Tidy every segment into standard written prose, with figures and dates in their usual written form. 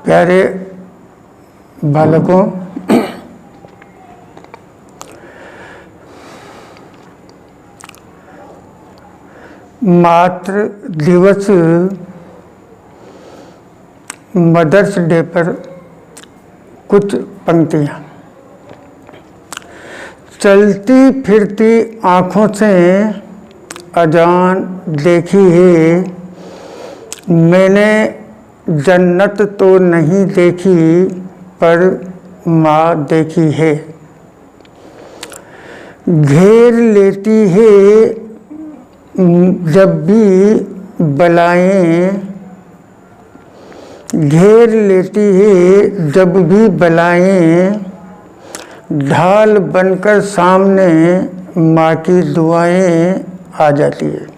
प्यारे बालकों, मातृ दिवस मदर्स डे पर कुछ पंक्तियाँ। चलती फिरती आँखों से अजान देखी है, मैंने जन्नत तो नहीं देखी पर माँ देखी है। घेर लेती है जब भी बलाएं, घेर लेती है जब भी बलाएं, ढाल बनकर सामने माँ की दुआएं आ जाती है।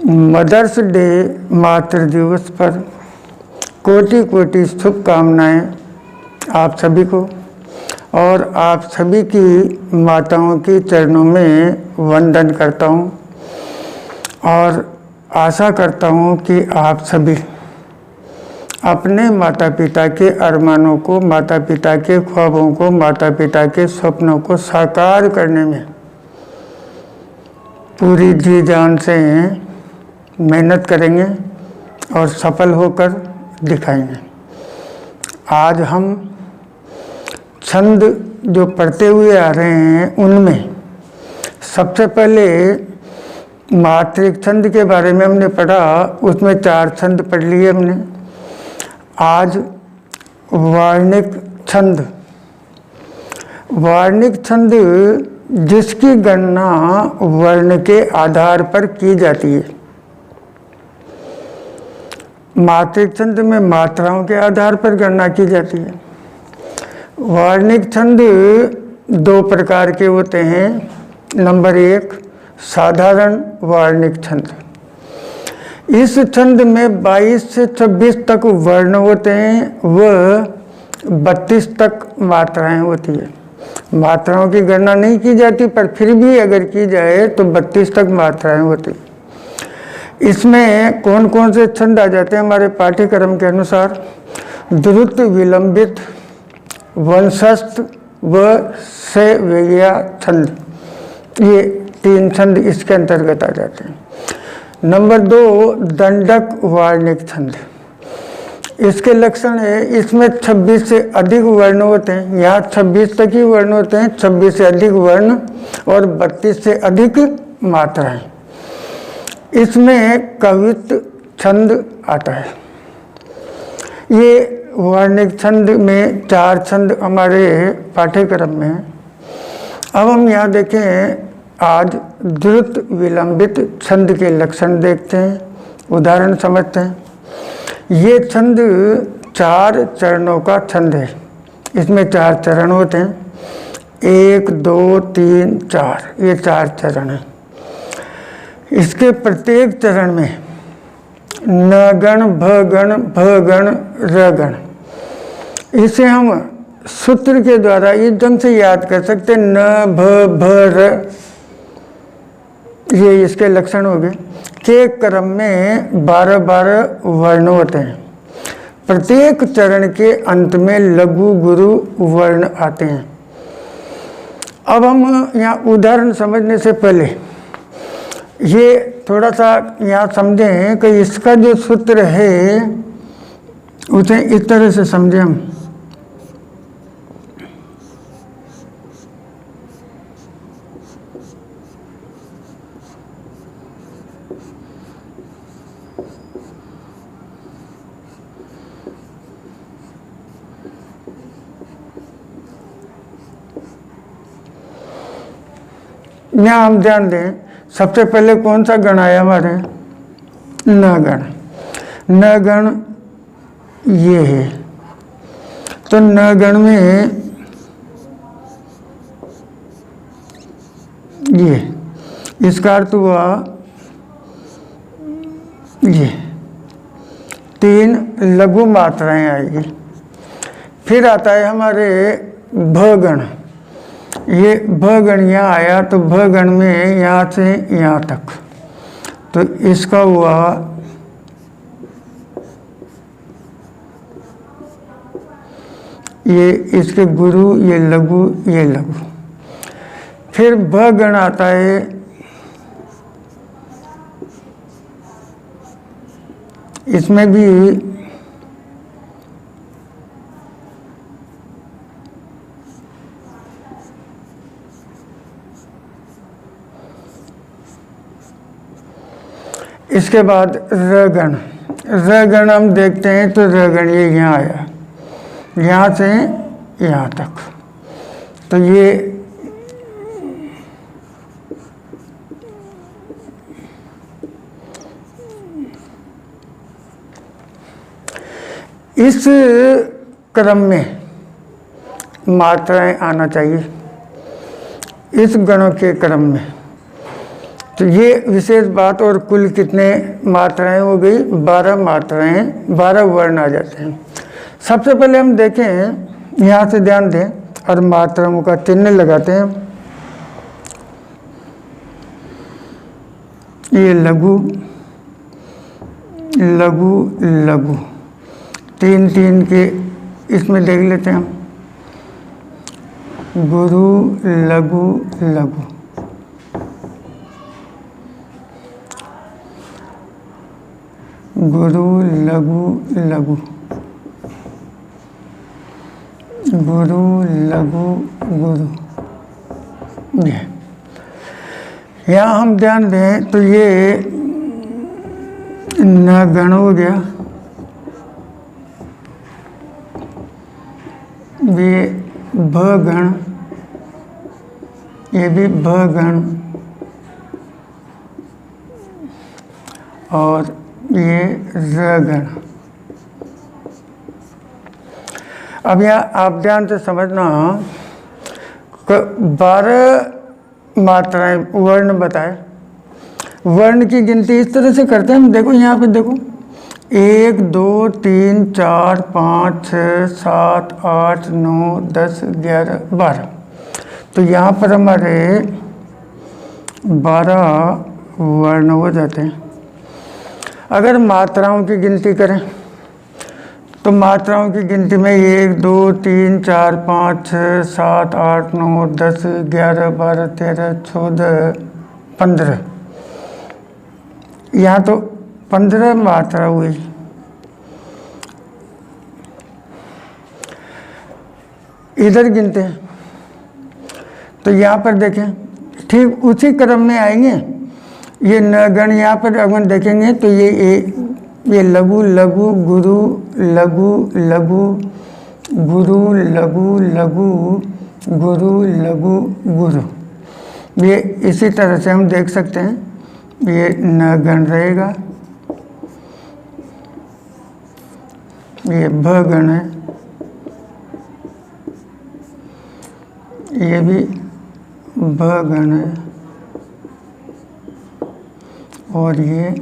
मदर्स डे मातृ दिवस पर कोटि कोटि शुभकामनाएं आप सभी को, और आप सभी की माताओं के चरणों में वंदन करता हूं, और आशा करता हूं कि आप सभी अपने माता पिता के अरमानों को, माता पिता के ख्वाबों को, माता पिता के सपनों को साकार करने में पूरी जी जान से मेहनत करेंगे और सफल होकर दिखाएंगे। आज हम छंद जो पढ़ते हुए आ रहे हैं, उनमें सबसे पहले मात्रिक छंद के बारे में हमने पढ़ा, उसमें 4 छंद पढ़ लिए हमने। आज वार्णिक छंद, वार्णिक छंद जिसकी गणना वर्ण के आधार पर की जाती है। मात्रिक छंद में मात्राओं के आधार पर गणना की जाती है। वार्णिक छंद 2 प्रकार के होते हैं। नंबर 1 साधारण वार्णिक छंद। इस छंद में 22 से 26 तक वर्ण होते हैं, वह 32 तक मात्राएं होती है। मात्राओं की गणना नहीं की जाती, पर फिर भी अगर की जाए तो 32 तक मात्राएं होती हैं। इसमें कौन कौन से छंद आ जाते हैं हमारे पाठ्यक्रम के अनुसार? द्रुत, विलंबित, वंशस्थ व सेवैया छंद, ये 3 छंद इसके अंतर्गत आ जाते हैं। नंबर 2 दंडक वार्णिक छंद। इसके लक्षण है, इसमें 26 से अधिक वर्ण होते हैं। यहाँ 26 तक ही वर्ण होते हैं, 26 से अधिक वर्ण और 32 से अधिक मात्राएं। इसमें कवित्व छंद आता है। ये वार्णिक छंद में 4 छंद हमारे पाठ्यक्रम में हैं। अब हम यहाँ देखें, आज द्रुत विलंबित छंद के लक्षण देखते हैं, उदाहरण समझते हैं। ये छंद 4 चरणों का छंद है। इसमें 4 चरण होते हैं, 1 2 3 4, ये 4 चरण हैं। इसके प्रत्येक चरण में न गण, भ गण, भ गण, र गण, इसे हम सूत्र के द्वारा एकदम से याद कर सकते हैं। न भ भ र, ये इसके लक्षण हो गए। के क्रम में 12 वर्ण होते हैं। प्रत्येक चरण के अंत में लघु गुरु वर्ण आते हैं। अब हम यहाँ उदाहरण समझने से पहले ये थोड़ा सा यहाँ समझें कि इसका जो सूत्र है उसे इस तरह से समझें हम। यहाँ हम ध्यान दें, सबसे पहले कौन सा गण आया हमारे? न गण। न गण ये है, तो न गण में ये, इसका अर्थ हुआ ये 3 लघु मात्राएं आएगी। फिर आता है हमारे भ गण। ये भ गण यहाँ आया, तो भ गण में यहाँ से यहाँ तक, तो इसका हुआ ये इसके गुरु, ये लघु, ये लघु। फिर ब गण आता है, इसमें भी इसके बाद र गण। र गण हम देखते हैं तो र गण ये यहाँ आया, यहाँ से यहाँ तक, तो ये इस क्रम में मात्राएं आना चाहिए, इस गणों के क्रम में। तो ये विशेष बात। और कुल कितने मात्राएं हो गई? 12 मात्राएं, 12 वर्ण आ जाते हैं। सबसे पहले हम देखें, यहाँ से ध्यान दें और मात्राओं का चिन्ह लगाते हैं। ये लघु, लघु, लघु, 3-3 के इसमें देख लेते हैं हम। गुरु, लघु, लघु, गुरु, लघु, लघु, गुरु, लघु, गुरु। ये यहाँ हम ध्यान दें तो ये न गण हो गया, ये भ गण, ये भी भ गण, और ये र गण। अब यहाँ आप ध्यान से समझना, 12 मात्राएं वर्ण बताए। वर्ण की गिनती इस तरह से करते हैं हम। देखो यहाँ पे देखो, 1 2 3 4 5 6 7 8 9 10 11 12। तो यहाँ पर हमारे 12 वर्ण हो जाते हैं। अगर मात्राओं की गिनती करें तो मात्राओं की गिनती में 1 2 3 4 5 6 7 8 9 10 11 12 13 14 15, यहाँ तो 15 मात्रा हुई। इधर गिनते हैं तो यहाँ पर देखें, ठीक उसी क्रम में आएंगे। ये न गण यहाँ पर अगर देखेंगे तो ये लघु, लघु, गुरु, लघु, लघु, गुरु, लघु, लघु, गुरु, लघु, गुरु। ये इसी तरह से हम देख सकते हैं, ये न गण रहेगा, ये भ गण है, ये भी भ गण है, और ये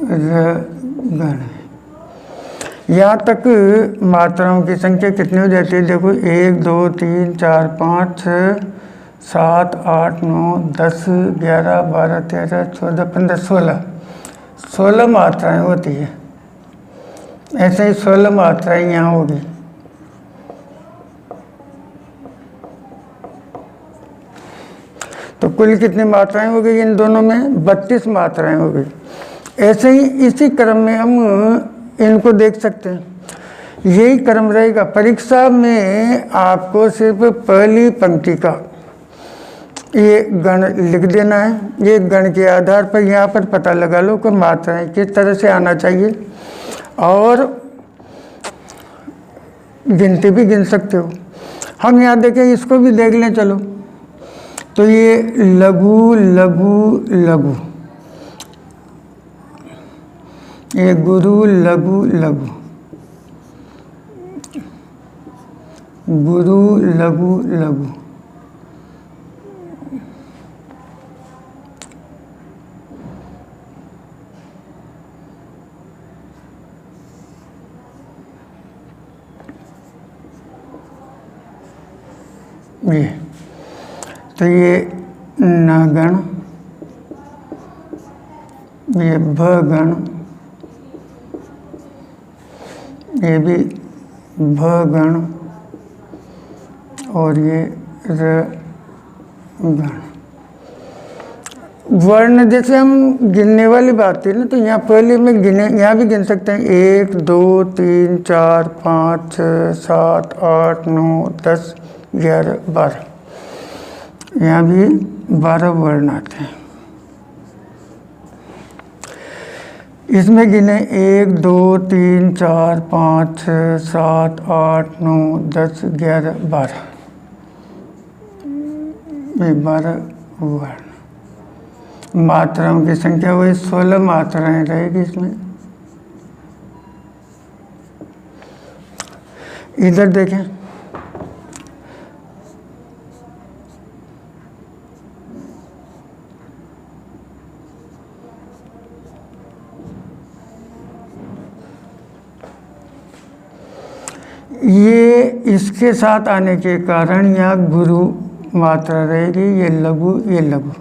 र गण है। यहाँ तक मात्राओं की संख्या कितनी हो जाती है? देखो 1 2 3 4 5 6 7 8 9 10 11 12 13 14 15 16 मात्राएं होती है। ऐसे ही 16 मात्राएं यहाँ होगी। तो कुल कितनी मात्राएं हो गई इन दोनों में? 32 मात्राएं हो गई। ऐसे ही इसी क्रम में हम इनको देख सकते हैं। यही क्रम रहेगा। परीक्षा में आपको सिर्फ पहली पंक्ति का ये गण लिख देना है। ये गण के आधार पर यहाँ पर पता लगा लो कि मात्राएं किस तरह से आना चाहिए, और गिनती भी गिन सकते हो। हम यहाँ देखें, इसको भी देख लें चलो। तो ये लघु, लघु, लघु, ये गुरु, लघु, लघु, गुरु, लघु, लघु, ये। तो ये न गण, ये भ गण, ये भी भ गण और ये र गण। वर्ण जैसे हम गिनने वाली बात थी ना, तो यहाँ पहले में गिने, यहाँ भी गिन सकते हैं 1 2 3 4 5 6 7 8 9 10 11 12। यहाँ भी 12 वर्ण आते हैं। इसमें गिने 1 2 3 4 5 6 7 8 9 10 11 12। ये 12 वर्ण। मात्राओं की संख्या वही 16 मात्राएं रहेगी इसमें। इधर देखें, ये इसके साथ आने के कारण यहाँ गुरु मात्रा रहेगी, ये लघु, ये लघु।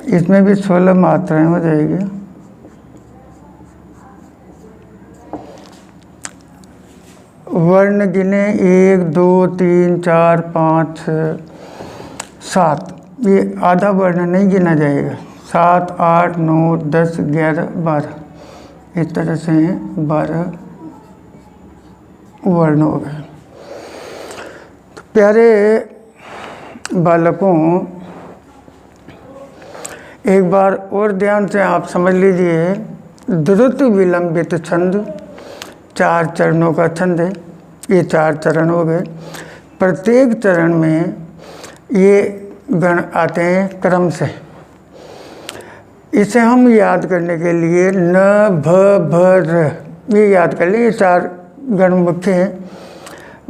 इसमें भी 16 मात्राएं हो जाएगी। वर्ण गिने 1 2 3 4 5 6 7। ये आधा वर्ण नहीं गिना जाएगा। 7 8 9 10 11 12। इस तरह से 12 वर्ण हो गए। तो प्यारे बालकों, एक बार और ध्यान से आप समझ लीजिए। द्रुत विलंबित छंद 4 चरणों का छंद है। ये 4 चरण हो गए। प्रत्येक चरण में ये गण आते हैं क्रम से। इसे हम याद करने के लिए न भ भ र, ये याद कर लें। ये 4 गण मुख्य हैं।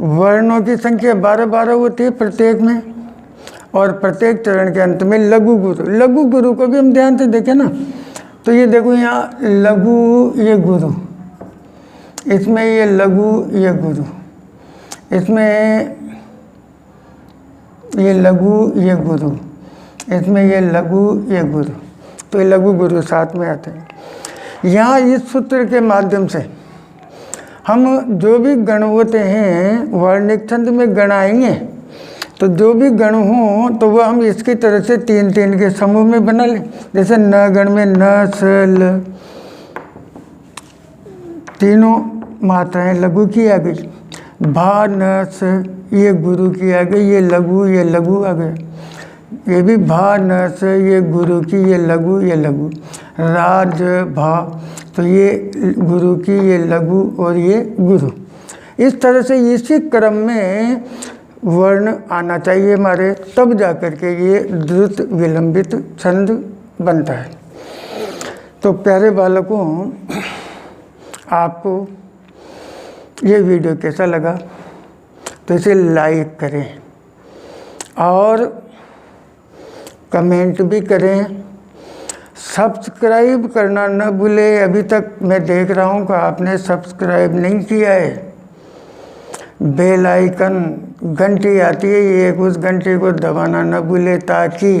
वर्णों की संख्या 12-12 होती है प्रत्येक में, और प्रत्येक चरण के अंत में लघु गुरु। लघु गुरु को भी हम ध्यान से देखें ना, तो ये देखो यहाँ लघु, ये गुरु, इसमें ये लघु, ये गुरु, इसमें ये लघु, ये गुरु, इसमें ये लघु, ये गुरु। तो ये लघु गुरु साथ में आते हैं। यहाँ इस सूत्र के माध्यम से हम जो भी गण होते हैं वर्णिक छंद में गणाएंगे, तो जो भी गण हों तो वह हम इसकी तरह से 3-3 के समूह में बना लें। जैसे न गण में न स ल, तीनों मात्राएं लघु की आ गई। भा न स, ये गुरु की आ गई, ये लघु, ये लघु आ गए। ये भी भा न स, ये गुरु की, ये लघु, ये लघु। राज भा, तो ये गुरु की, ये लघु और ये गुरु। इस तरह से इसी क्रम में वर्ण आना चाहिए हमारे, तब जाकर के ये द्रुत विलंबित छंद बनता है। तो प्यारे बालकों, आपको ये वीडियो कैसा लगा तो इसे लाइक करें और कमेंट भी करें। सब्सक्राइब करना न भूलें। अभी तक मैं देख रहा हूँ कि आपने सब्सक्राइब नहीं किया है। बेल आइकन घंटी आती है, ये उस घंटी को दबाना न भूले, ताकि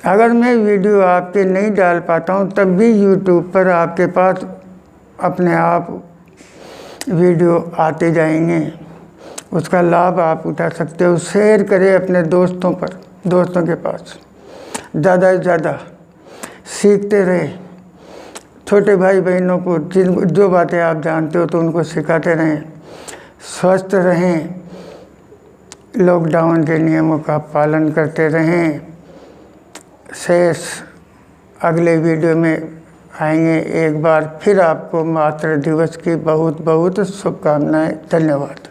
अगर मैं वीडियो आपके नहीं डाल पाता हूँ तब भी यूट्यूब पर आपके पास अपने आप वीडियो आते जाएंगे। उसका लाभ आप उठा सकते हो। शेयर करें अपने दोस्तों के पास। ज़्यादा से ज़्यादा सीखते रहे। छोटे भाई बहनों को जो बातें आप जानते हो तो उनको सिखाते रहें। स्वस्थ रहें, लॉकडाउन के नियमों का पालन करते रहें। शेष अगले वीडियो में आएंगे। एक बार फिर आपको मातृ दिवस की बहुत बहुत शुभकामनाएं। धन्यवाद।